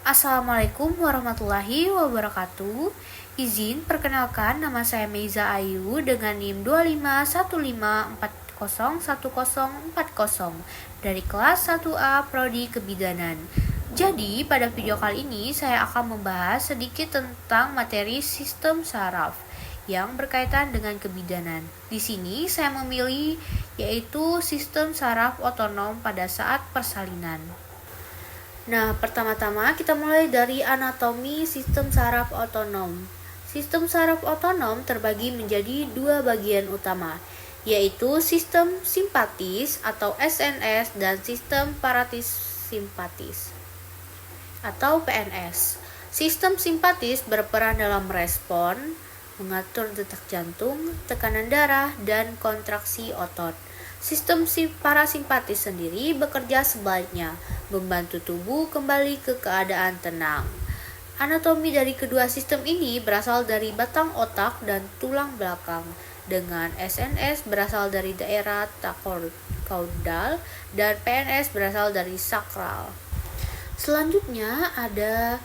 Assalamualaikum warahmatullahi wabarakatuh. Izin perkenalkan, nama saya Meiza Ayu dengan NIM 2515401040 dari kelas 1A Prodi Kebidanan. Jadi, pada video kali ini saya akan membahas sedikit tentang materi sistem saraf yang berkaitan dengan kebidanan. Di sini saya memilih yaitu sistem saraf otonom pada saat persalinan. Nah, pertama-tama kita mulai dari anatomi sistem saraf otonom. Sistem saraf otonom terbagi menjadi dua bagian utama, yaitu sistem simpatis atau SNS dan sistem parasimpatis atau PNS. Sistem simpatis berperan dalam respon, mengatur detak jantung, tekanan darah, dan kontraksi otot. Sistem parasimpatis sendiri bekerja sebaliknya, membantu tubuh kembali ke keadaan tenang. Anatomi dari kedua sistem ini berasal dari batang otak dan tulang belakang, dengan SNS berasal dari daerah caudal dan PNS berasal dari sakral. Selanjutnya ada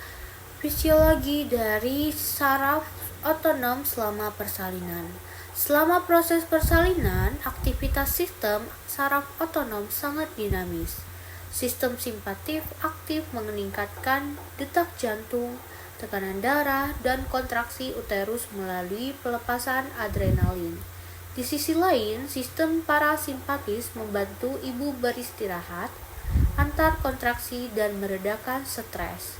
fisiologi dari saraf otonom selama persalinan. Selama proses persalinan, aktivitas sistem saraf otonom sangat dinamis. Sistem simpatif aktif meningkatkan detak jantung, tekanan darah, dan kontraksi uterus melalui pelepasan adrenalin. Di sisi lain, sistem parasimpatis membantu ibu beristirahat, antar kontraksi, dan meredakan stres.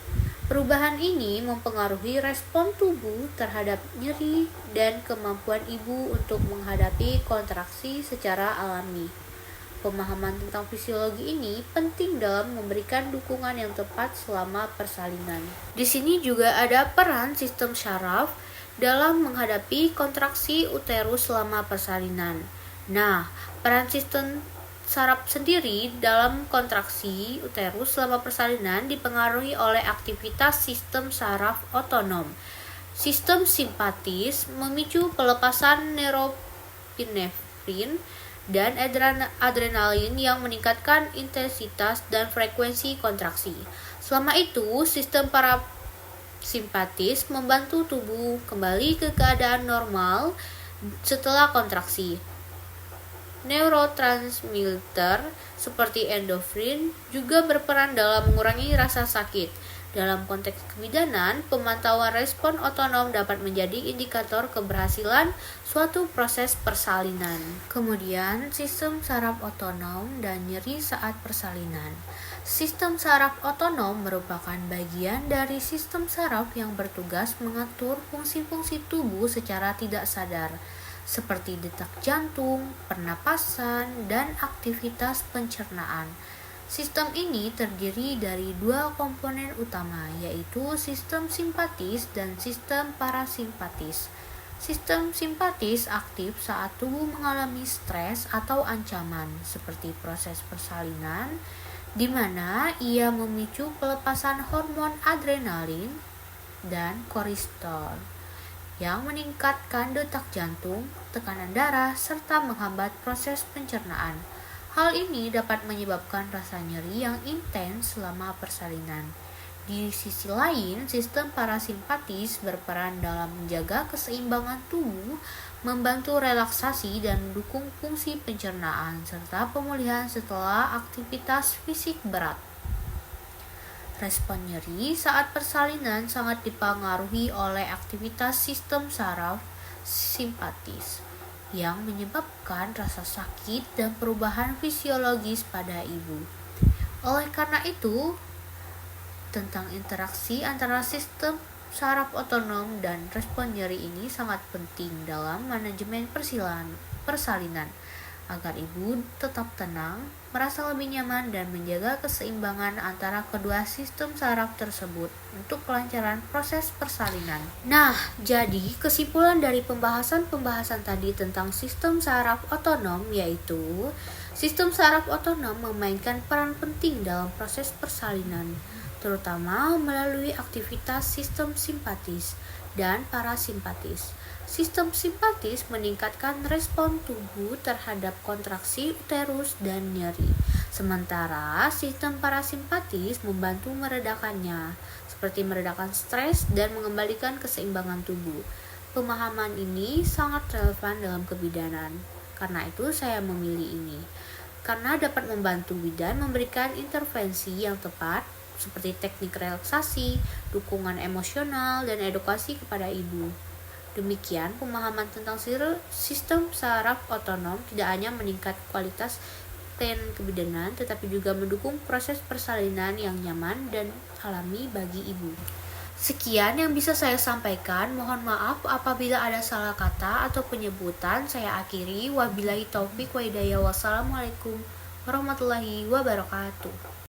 Perubahan ini mempengaruhi respon tubuh terhadap nyeri dan kemampuan ibu untuk menghadapi kontraksi secara alami. Pemahaman tentang fisiologi ini penting dalam memberikan dukungan yang tepat selama persalinan. Di sini juga ada peran sistem saraf dalam menghadapi kontraksi uterus selama persalinan. Nah, peran sistem saraf sendiri dalam kontraksi uterus selama persalinan dipengaruhi oleh aktivitas sistem saraf otonom. Sistem simpatis memicu pelepasan norepinefrin dan adrenalin yang meningkatkan intensitas dan frekuensi kontraksi. Selama itu, sistem parasimpatis membantu tubuh kembali ke keadaan normal setelah kontraksi. Neurotransmitter seperti endorfin juga berperan dalam mengurangi rasa sakit. Dalam konteks kebidanan, pemantauan respon otonom dapat menjadi indikator keberhasilan suatu proses persalinan. Kemudian, sistem saraf otonom dan nyeri saat persalinan. Sistem saraf otonom merupakan bagian dari sistem saraf yang bertugas mengatur fungsi-fungsi tubuh secara tidak sadar, seperti detak jantung, pernapasan, dan aktivitas pencernaan. Sistem ini terdiri dari dua komponen utama, yaitu sistem simpatis dan sistem parasimpatis. Sistem simpatis aktif saat tubuh mengalami stres atau ancaman, seperti proses persalinan, di mana ia memicu pelepasan hormon adrenalin dan kortisol yang meningkatkan detak jantung, tekanan darah, serta menghambat proses pencernaan. Hal ini dapat menyebabkan rasa nyeri yang intens selama persalinan. Di sisi lain, sistem parasimpatis berperan dalam menjaga keseimbangan tubuh, membantu relaksasi dan mendukung fungsi pencernaan, serta pemulihan setelah aktivitas fisik berat. Respon nyeri saat persalinan sangat dipengaruhi oleh aktivitas sistem saraf simpatis yang menyebabkan rasa sakit dan perubahan fisiologis pada ibu. Oleh karena itu, tentang interaksi antara sistem saraf otonom dan respon nyeri ini sangat penting dalam manajemen persalinan agar ibu tetap tenang, merasa lebih nyaman, dan menjaga keseimbangan antara kedua sistem saraf tersebut untuk kelancaran proses persalinan. Nah, jadi kesimpulan dari pembahasan tadi tentang sistem saraf otonom yaitu sistem saraf otonom memainkan peran penting dalam proses persalinan, terutama melalui aktivitas sistem simpatis dan parasimpatis. Sistem simpatis meningkatkan respon tubuh terhadap kontraksi uterus dan nyeri, Sementara sistem parasimpatis membantu meredakannya, seperti meredakan stres dan mengembalikan keseimbangan tubuh. Pemahaman ini sangat relevan dalam kebidanan. Karena itu saya memilih ini. Karena dapat membantu bidan memberikan intervensi yang tepat seperti teknik relaksasi, dukungan emosional, dan edukasi kepada ibu. Demikian, pemahaman tentang sistem saraf otonom tidak hanya meningkat kualitas pelayanan kebidanan, tetapi juga mendukung proses persalinan yang nyaman dan alami bagi ibu. Sekian yang bisa saya sampaikan. Mohon maaf apabila ada salah kata atau penyebutan. Saya akhiri. Wabillahi taufik wa hidayah. Wassalamualaikum warahmatullahi wabarakatuh.